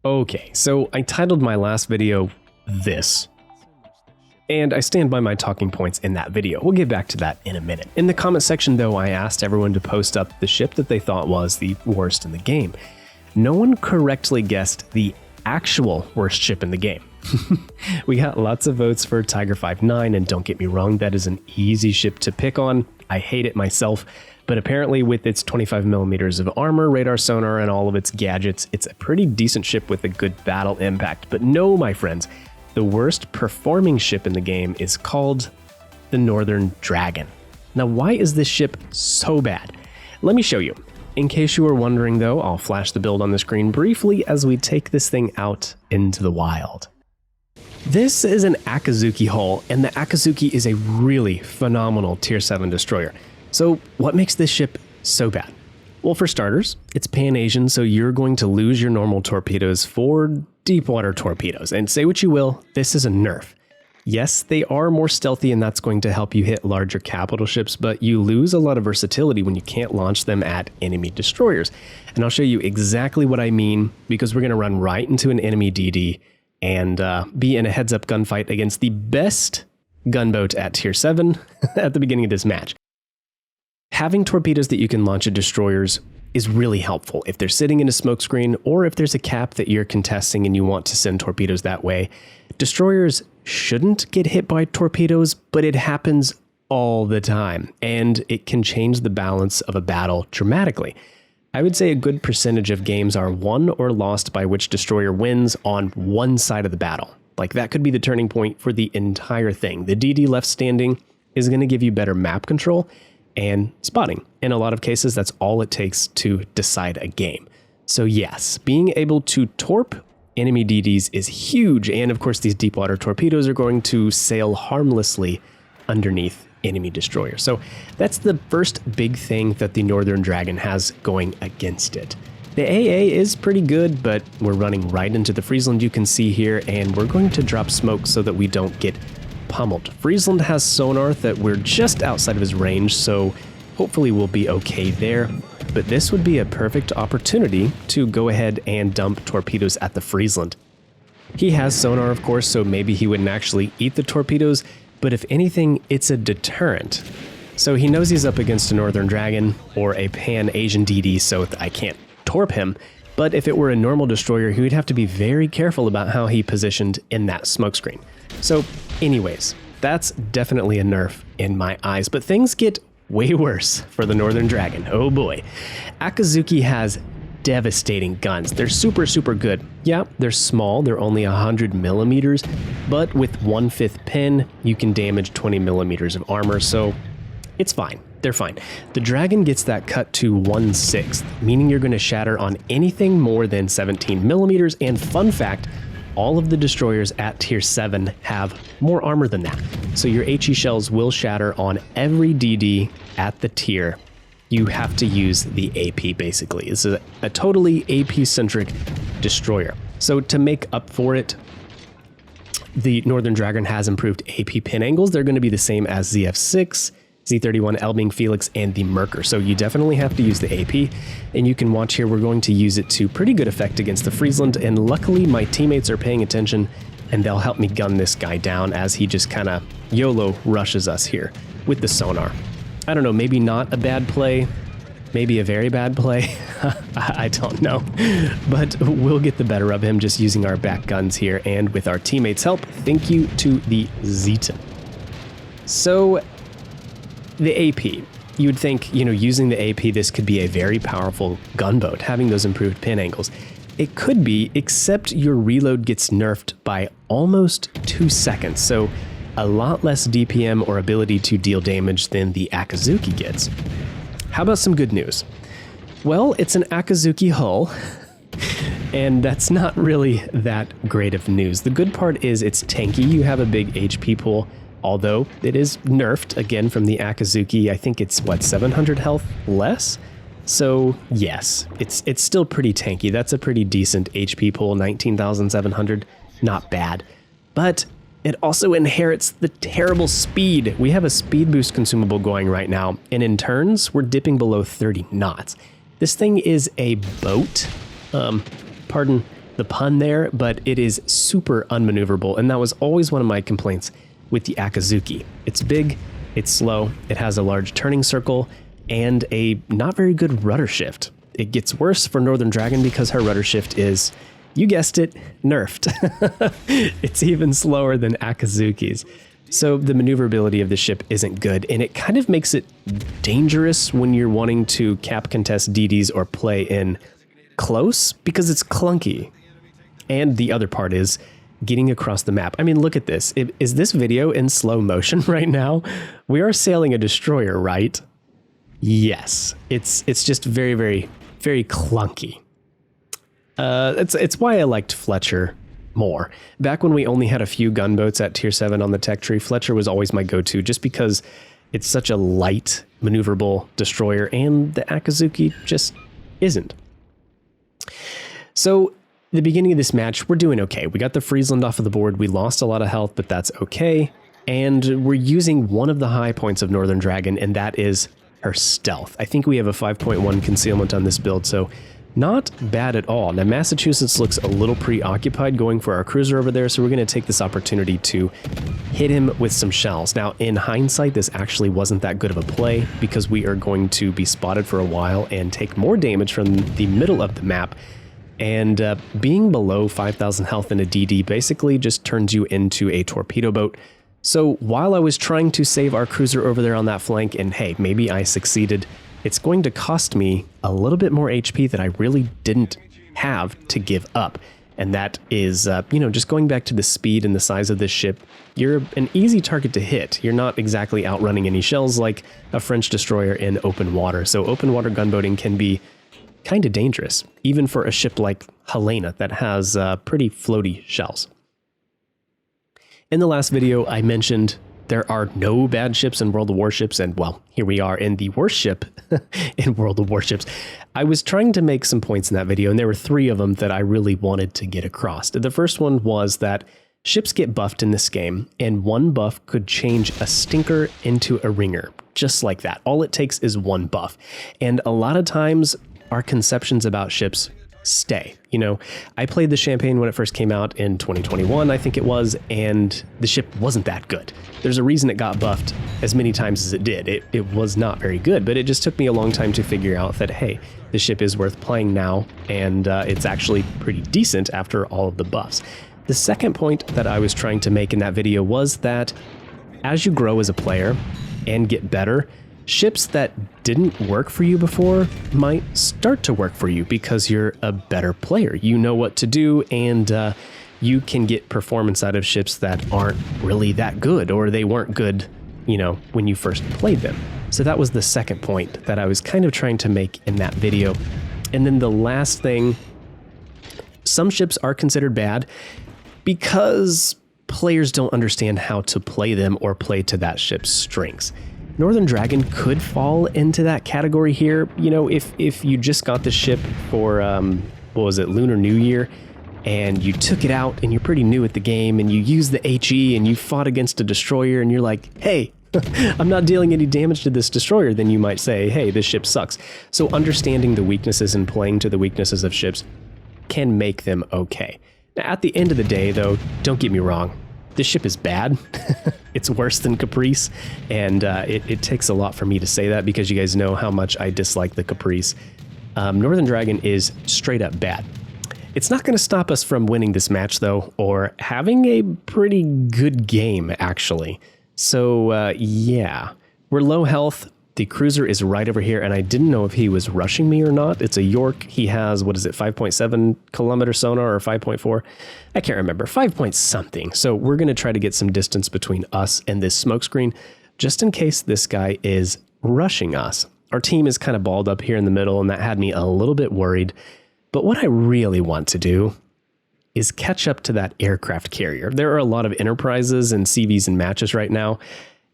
Okay, so I titled my last video, This. And I stand by my talking points in that video. We'll get back to that in a minute. In the comment section though, I asked everyone to post up the ship that they thought was the worst in the game. No one correctly guessed the actual worst ship in the game. We got lots of votes for Tiger 5-9, and don't get me wrong, that is an easy ship to pick on. I hate it myself, but apparently with its 25mm of armor, radar sonar, and all of its gadgets, it's a pretty decent ship with a good battle impact. But no, my friends, the worst performing ship in the game is called the Northern Dragon. Now, why is this ship so bad? Let me show you. In case you were wondering though, I'll flash the build on the screen briefly as we take this thing out into the wild. This is an Akazuki hull, and the Akazuki is a really phenomenal Tier 7 destroyer. So what makes this ship so bad? Well, for starters, it's Pan-Asian, so you're going to lose your normal torpedoes for deep water torpedoes. And say what you will, this is a nerf. Yes, they are more stealthy, and that's going to help you hit larger capital ships, but you lose a lot of versatility when you can't launch them at enemy destroyers. And I'll show you exactly what I mean, because we're going to run right into an enemy DD and be in a heads-up gunfight against the best gunboat at Tier 7 at the beginning of this match. Having torpedoes that you can launch at destroyers is really helpful if they're sitting in a smokescreen, or if there's a cap that you're contesting and you want to send torpedoes that way. Destroyers shouldn't get hit by torpedoes, but it happens all the time, and it can change the balance of a battle dramatically. I would say a good percentage of games are won or lost by which destroyer wins on one side of the battle. Like, that could be the turning point for the entire thing. The DD left standing is going to give you better map control and spotting. In a lot of cases, that's all it takes to decide a game. So yes, being able to torp enemy DDs is huge, and of course these deep water torpedoes are going to sail harmlessly underneath enemy destroyers. So that's the first big thing that the Northern Dragon has going against it. The AA is pretty good, but we're running right into the Friesland you can see here, and we're going to drop smoke so that we don't get pummeled. Friesland has sonar that we're just outside of his range, so hopefully we'll be okay there. But this would be a perfect opportunity to go ahead and dump torpedoes at the Friesland. He has sonar, of course, so maybe he wouldn't actually eat the torpedoes, but if anything, it's a deterrent. So he knows he's up against a Northern Dragon or a Pan-Asian DD, so I can't torp him. But if it were a normal destroyer, he would have to be very careful about how he positioned in that smokescreen. So anyways, that's definitely a nerf in my eyes, but things get way worse for the Northern Dragon. Oh boy. Akazuki has devastating guns. They're super, super good. Yeah, they're small. They're only 100mm, but with 1/5 pin, you can damage 20mm of armor, so it's fine. They're fine. The Dragon gets that cut to 1/6, meaning you're going to shatter on anything more than 17mm, and fun fact, all of the destroyers at Tier 7 have more armor than that. So your HE shells will shatter on every DD at the tier. You have to use the AP basically. This is a totally AP-centric destroyer. So to make up for it, the Northern Dragon has improved AP pin angles. They're going to be the same as ZF6, Z31, Elbing, Felix, and the Merker. So you definitely have to use the AP, and you can watch here, we're going to use it to pretty good effect against the Friesland, and luckily my teammates are paying attention, and they'll help me gun this guy down as he just kind of YOLO rushes us here with the sonar. I don't know, maybe not a bad play, maybe a very bad play, I don't know, but we'll get the better of him just using our back guns here, and with our teammates' help, thank you to the Zeton. So, the AP, you would think, using the AP, this could be a very powerful gunboat, having those improved pin angles. It could be, except your reload gets nerfed by almost 2 seconds, so a lot less DPM or ability to deal damage than the Akazuki gets. How about some good news? Well, it's an Akazuki hull, and that's not really that great of news. The good part is it's tanky, you have a big HP pool, although it is nerfed, again, from the Akazuki. I think it's, 700 health less? So, yes, it's still pretty tanky. That's a pretty decent HP pool, 19,700, not bad. But it also inherits the terrible speed. We have a speed boost consumable going right now, and in turns, we're dipping below 30 knots. This thing is a boat. Pardon the pun there, but it is super unmaneuverable, and that was always one of my complaints with the Akazuki. It's big, it's slow, it has a large turning circle, and a not very good rudder shift. It gets worse for Northern Dragon because her rudder shift is, you guessed it, nerfed. It's even slower than Akazuki's. So the maneuverability of the ship isn't good, and it kind of makes it dangerous when you're wanting to cap contest DDs or play in close because it's clunky. And the other part is getting across the map. I mean, look at this. Is this video in slow motion right now? We are sailing a destroyer, right? Yes. It's just very, very, very clunky. It's why I liked Fletcher more. Back when we only had a few gunboats at tier 7 on the tech tree, Fletcher was always my go-to just because it's such a light, maneuverable destroyer, and the Akazuki just isn't. So the beginning of this match, we're doing okay. We got the Friesland off of the board. We lost a lot of health, but that's okay. And we're using one of the high points of Northern Dragon, and that is her stealth. I think we have a 5.1 concealment on this build, so not bad at all. Now, Massachusetts looks a little preoccupied going for our cruiser over there, so we're going to take this opportunity to hit him with some shells. Now, in hindsight, this actually wasn't that good of a play because we are going to be spotted for a while and take more damage from the middle of the map. And being below 5,000 health in a DD basically just turns you into a torpedo boat. So while I was trying to save our cruiser over there on that flank, and hey, maybe I succeeded, it's going to cost me a little bit more HP that I really didn't have to give up. And that is, just going back to the speed and the size of this ship, you're an easy target to hit. You're not exactly outrunning any shells like a French destroyer in open water. So open water gunboating can be kind of dangerous, even for a ship like Helena that has pretty floaty shells. In the last video, I mentioned there are no bad ships in World of Warships, and well, here we are in the worst ship in World of Warships. I was trying to make some points in that video, and there were 3 of them that I really wanted to get across. The first one was that ships get buffed in this game, and one buff could change a stinker into a ringer, just like that. All it takes is one buff, and a lot of times our conceptions about ships stay. You know, I played the Champagne when it first came out in 2021, I think it was, and the ship wasn't that good. There's a reason it got buffed as many times as it did. It was not very good, but it just took me a long time to figure out that, hey, the ship is worth playing now, and it's actually pretty decent after all of the buffs. The second point that I was trying to make in that video was that as you grow as a player and get better, ships that didn't work for you before might start to work for you because you're a better player. You know what to do, and you can get performance out of ships that aren't really that good, or they weren't good, when you first played them. So that was the second point that I was kind of trying to make in that video. And then the last thing, some ships are considered bad because players don't understand how to play them or play to that ship's strengths. Northern Dragon could fall into that category here. If you just got the ship for, Lunar New Year, and you took it out and you're pretty new at the game and you use the HE and you fought against a destroyer and you're like, hey, I'm not dealing any damage to this destroyer, then you might say, hey, this ship sucks. So understanding the weaknesses and playing to the weaknesses of ships can make them okay. Now, at the end of the day, though, don't get me wrong, this ship is bad. It's worse than Caprice, and it takes a lot for me to say that because you guys know how much I dislike the Caprice. Northern Dragon is straight up bad. It's not going to stop us from winning this match, though, or having a pretty good game, actually. So, yeah. We're low health. The cruiser is right over here, and I didn't know if he was rushing me or not. It's a York. He has, 5.7 kilometer sonar or 5.4? I can't remember. 5 point something. So we're going to try to get some distance between us and this smokescreen, just in case this guy is rushing us. Our team is kind of balled up here in the middle, and that had me a little bit worried. But what I really want to do is catch up to that aircraft carrier. There are a lot of Enterprises and CVs and matches right now.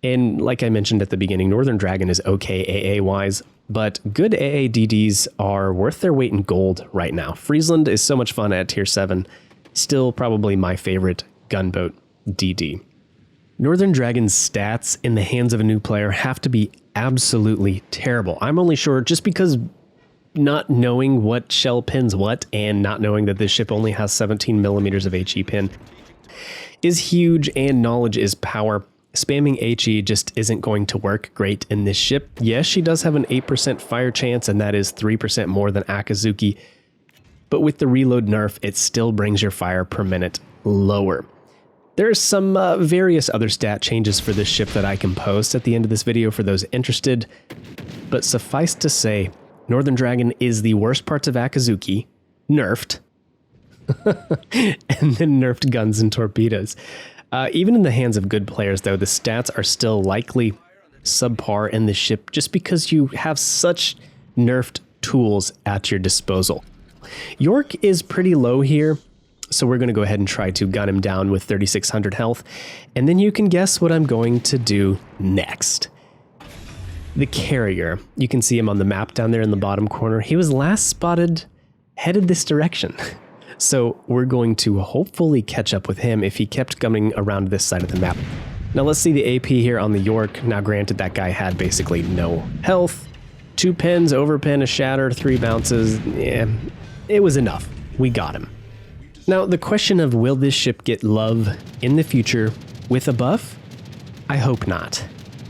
And like I mentioned at the beginning, Northern Dragon is okay AA-wise, but good AADDs are worth their weight in gold right now. Friesland is so much fun at tier 7, still probably my favorite gunboat DD. Northern Dragon's stats in the hands of a new player have to be absolutely terrible. I'm only sure just because not knowing what shell pins what and not knowing that this ship only has 17 millimeters of HE pin is huge, and knowledge is power. Spamming HE just isn't going to work great in this ship. Yes, she does have an 8% fire chance, and that is 3% more than Akazuki, but with the reload nerf, it still brings your fire per minute lower. There's some various other stat changes for this ship that I can post at the end of this video for those interested, but suffice to say, Northern Dragon is the worst parts of Akazuki, nerfed, and then nerfed guns and torpedoes. Even in the hands of good players, though, the stats are still likely subpar in the ship just because you have such nerfed tools at your disposal. York is pretty low here, so we're going to go ahead and try to gun him down with 3,600 health, and then you can guess what I'm going to do next. The carrier, you can see him on the map down there in the bottom corner. He was last spotted headed this direction. So we're going to hopefully catch up with him if he kept coming around this side of the map. Now let's see the AP here on the York. Now granted, that guy had basically no health. 2 pins, overpin, a shatter, 3 bounces. Yeah, it was enough. We got him. Now the question of will this ship get love in the future with a buff? I hope not.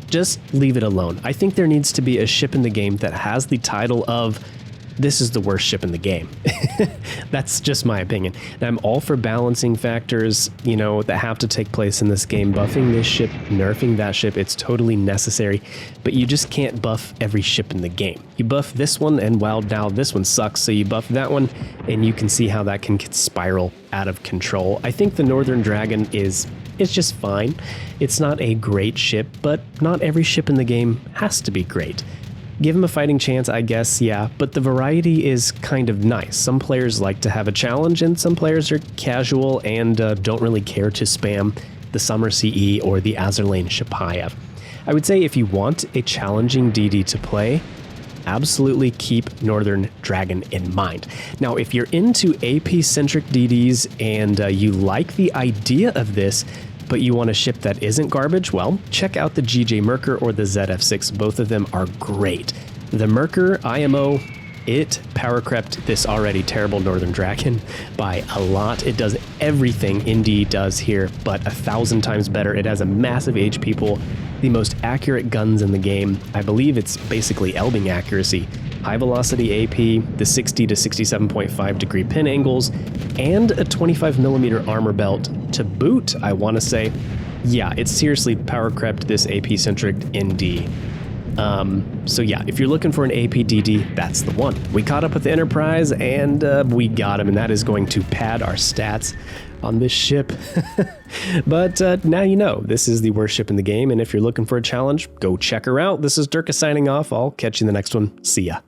Just leave it alone. I think there needs to be a ship in the game that has the title of "This is the worst ship in the game." That's just my opinion. And I'm all for balancing factors, you know, that have to take place in this game. Buffing this ship, nerfing that ship, it's totally necessary, but you just can't buff every ship in the game. You buff this one and well, now this one sucks, so you buff that one and you can see how that can spiral out of control. I think the Northern Dragon it's just fine. It's not a great ship, but not every ship in the game has to be great. Give him a fighting chance, I guess, yeah, but the variety is kind of nice. Some players like to have a challenge, and some players are casual and don't really care to spam the Summer CE or the Azerlane Shapaya. I would say if you want a challenging DD to play, absolutely keep Northern Dragon in mind. Now, if you're into AP-centric DDs and you like the idea of this, but you want a ship that isn't garbage, well, check out the GJ Merker or the ZF6. Both of them are great. The Merker IMO, it power crept this already terrible Northern Dragon by a lot. It does everything ND does here, but 1,000 times better. It has a massive HP pool, the most accurate guns in the game. I believe it's basically Elbing accuracy. High velocity AP, the 60 to 67.5 degree pin angles, and a 25mm armor belt to boot, I want to say. Yeah, it's seriously power crept this AP-centric ND. So yeah, if you're looking for an APDD, that's the one. We caught up with the Enterprise and we got him, and that is going to pad our stats on this ship. But now you know, this is the worst ship in the game, and if you're looking for a challenge, go check her out. This is Derka signing off. I'll catch you in the next one. See ya.